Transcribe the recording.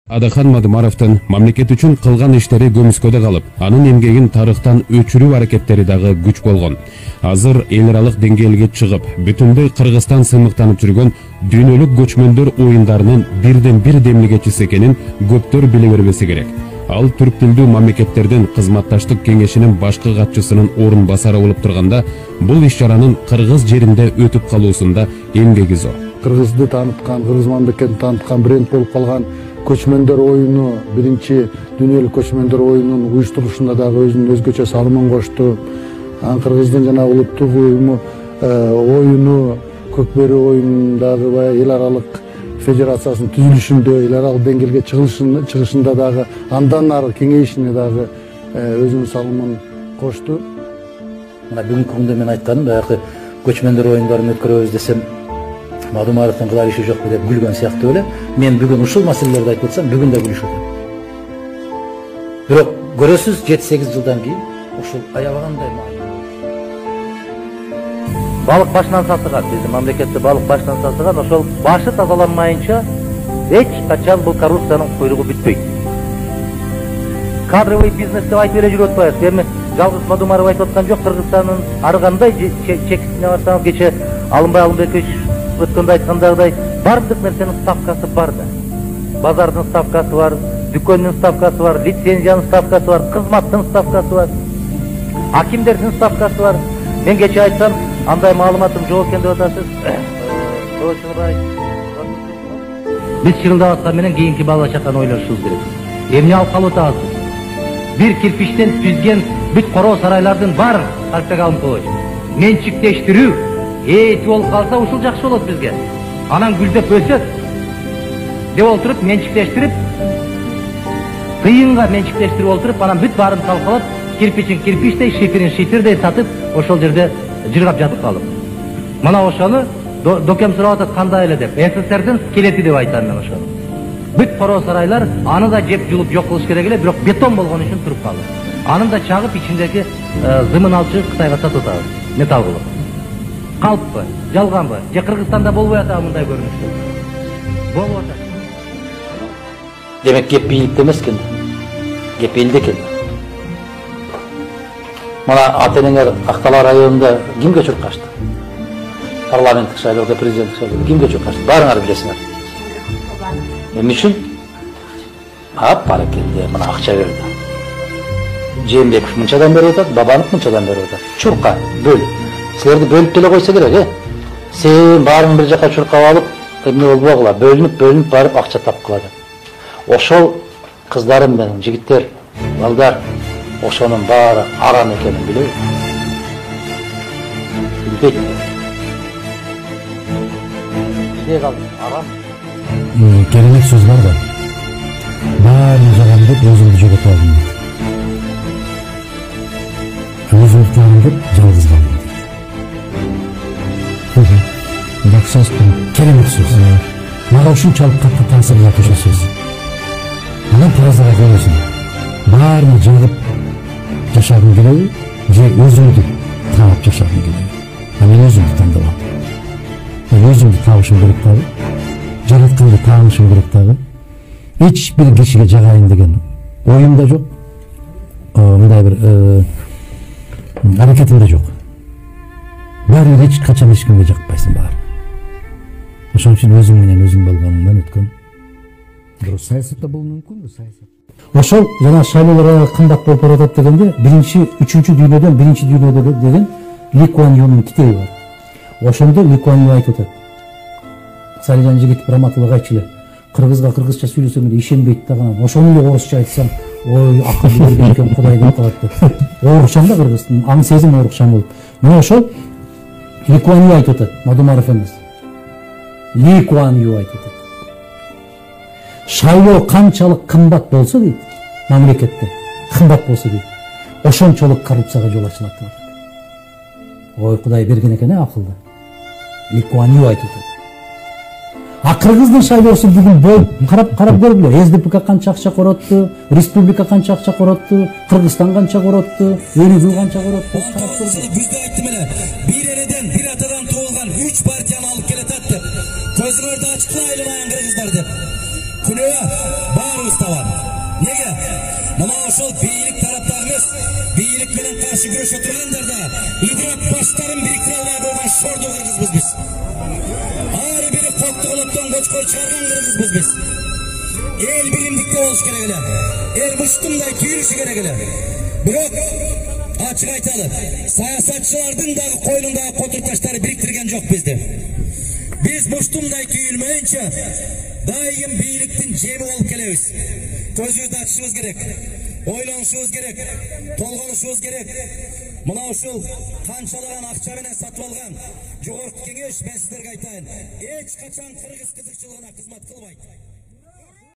Адахан Мадумаровдун мамлекет үчүн кылган иштери көмүскөдө калып, анын эмгегин тарыхтан өчүрүү аракеттери дагы күч болгон. Азыр эл аралык деңгээлге чыгып, бүтүндөй Кыргызстан сыймыктанып жүргөн дүйнөлүк көчмөндөр оюндарынын бирден бир демлегечиси экенин көптөр биле бербеси керек. Ал түрк тилдүү мамлекеттердин кызматташтык кеңешинин башкы катчысынын орун басары болуп турганда, бул иш-чаранын кыргыз жеринде өтүп калуусунда эмгеги зор. Кыргызды таныткан, кыргыз мамлекетин таныткан бренд болуп калган көчмөндөр оюну, биринчи дүйнөлүк көчмөндөр оюнунун уюштурушунда дагы өзүнүн өзгөчө салымын кошту. Кыргыздын жана улуттук оюну Көкбөрү оюнундагы баягы эл аралык федерациясынын түзүлүшүндө, эл аралык деңгээлге чыгышында дагы андан ары кеңейишине дагы өзүнүн салымын кошту. Мына бүгүнкү күндө мен айтканым, баягы көчмөндөр оюндарын өткөрөбүз десем, Мадумаровдун кылар иши жокпу деп күлгөн сыяктуу эле. Мен бүгүн ушул маселелерди айтып атсам, бүгүн да күлүшөт. Бирок көрөсүз 7-8 жылдан кийин ушул аябагандай балык башынан сатылган, биздин мамлекетте балык башынан сатылган, ошол башы тазаланмайынча эч качан бул коррупциянын куйругу бүтпөйт. Кадровый бизнес деп айтып эле жүрүп атпайбыз. Эми жалгыз Мадумаров айтып аткан жок, Кыргызстандын ары кандай чексине барсаңыз, кече Алымбек өткөндө айткандагыдай бардык нерсенин ставкасы бар да. Базардын ставкасы бар, дүкөндүн ставкасы бар, лицензиянын ставкасы бар, кызматтын ставкасы бар, акимдердин ставкасы бар. Мен кече айтсам, андай маалыматым жок экен деп атасыз. Биз чырылдап аткан менен кийинки бала чаканы ойлошубуз керек. Эмне алып калып атабыз? Бир кирпичтен түзген бүт короо сарайлардын баарын Алпек Алымкович менчиктештирүү эти болуп калса ушул жакшы болот бизге. Анан гүлдөп өсөт деп олтуруп менчиктештирип, тыйынга менчиктештирип олтуруп, анан бүт баарын талкалап, кирпичин кирпичтей, шифирин шифирдей сатып, ошол жерде жыргап жатып калып. Мына ошону докем сурап атат, кандай эле деп. СССРдин скелети деп айтам мен ошону. Бүт короо сарайлар аны да жеп жулуп жок кылыш керек эле, бирок бетон болгон үчүн туруп калды. Аны да чагып ичиндеги зымын алчы Кытайга сатып атабыз. Металл кылып. Калппы, жалганбы? Же Кыргызстанда болбой атабы мындай көрүнүштөр? Болуп атат. Демек кеп бийликте эмес экен. Кеп элде экен. Мына ата-энеңер Актала районунда кимге чуркашты? Парламенттик шайлоодо, президенттик шайлоодо кимге чуркашты? Баарыңар билесиңер. Эмне үчүн? Баракелде, мына акча берди. Жээнбеков мынчадан берип атат, Бабанов мынчадан берип атат. Чурка, бөл. Силерди бөлүп деле койсо керек, Сен баарын бир жака чуркап алып, эмне болбогула, бөлүнүп барып акча тапкыла деп. Ошол кыздарым менен, жигиттер, балдар, ошонун баары арам экенин билеби? Билбейт. Билбей калды, арам. Керемет сөз бар да. Баарын жагам деп өзүмдү жоготуп алдым. Өзүмдү жагам деп жалгыз калдым. Сөз керемет сөз. Мага ушунчалык катты таасир кылат сөз. Анан таразага коесуң. Баарын жагып жашагым келеби? Же өзүмдү таап жашагым келеби? Мен өзүмдү тандалам. Мен өзүмдү табышым керек дагы. Жаратканды таанышым керек дагы. Эч бир кишиге жагайын деген оюм да жок. Мындай бир аракетим да жок. Баары эч качан эч кимге жакпайсың баары. Ошон үчүн өзүң менен өзүң болгонуңдан өткөн. Бирок саясатта бул мүмкүнбү, саясат? Ошол жана шайлоолор кымбат болуп баратат дегенде, үчүнчү дүйнөдөн биринчи дүйнөдө деген Ли Куан Юнун китеби бар. Ошондо Ли Куан Ю айтып атат. Салижан Жигитов раматылык айтчу, кыргызга кыргызча сүйлөсөм эле ишенбейт дагы. Ошону эле орусча айтсам, ой, акыл берген экен Кудай деп калат деп. Орукчам да кыргыздын, аң сезим орукчам болуп. Мына ошол Ли Куан Ю айтып атат, Мадумаров эмес. Ли Куан Ю айтып атат. Шайлоо канчалык кымбат болсо дейт, мамлекетте кымбат болсо дейт, ошончолук коррупцияга жол ачылат деп атат. Ой, Кудай берген экен акылды. Ли Куан Ю айтып атат. Кыргыздын шайлоосу бүгүн болуп карап көргүлө. СДПК канча акча коротту, республика канча акча коротту, Кыргызстан канча коротту, өлүгү канча коротту, карап көргүлө. Бизде айттым эле, бир эледен, бир атадан туылган 3 партияны алып келатат деп. Көзүңөрдү ачкылайлы баян кыргыздар деп. Күнөө баарыбыз табан. Неге? Мына ошол бийлик тараптарыбыз бийлик менен каршы күрөшө тургандарда идrak баштарын бириктире албай койгон шорду кыргызбыз биз. Ар бири кокту колоптон көчкөй чыгарган кыргызбыз биз. Эл билимдикте болуш керек эле. Эл мыштымдай түйүлүшү керек эле. Бирок ачык айталы, саясатчылардын дагы койнундагы котурташтары бириктирген жок бизди. Биз мыштымдай түйүлмөйүнчө дайым бийликтин жеми болуп келебиз. Көзүбүздү ачышыбыз керек, ойлонушубуз керек, толгонушубуз керек. Мына ушул канчалаган акча менен сатып алган жогорку кеңеш мен сиздерге айтайын, эч качан кыргыз кызыкчылыгына кызмат кылбайт.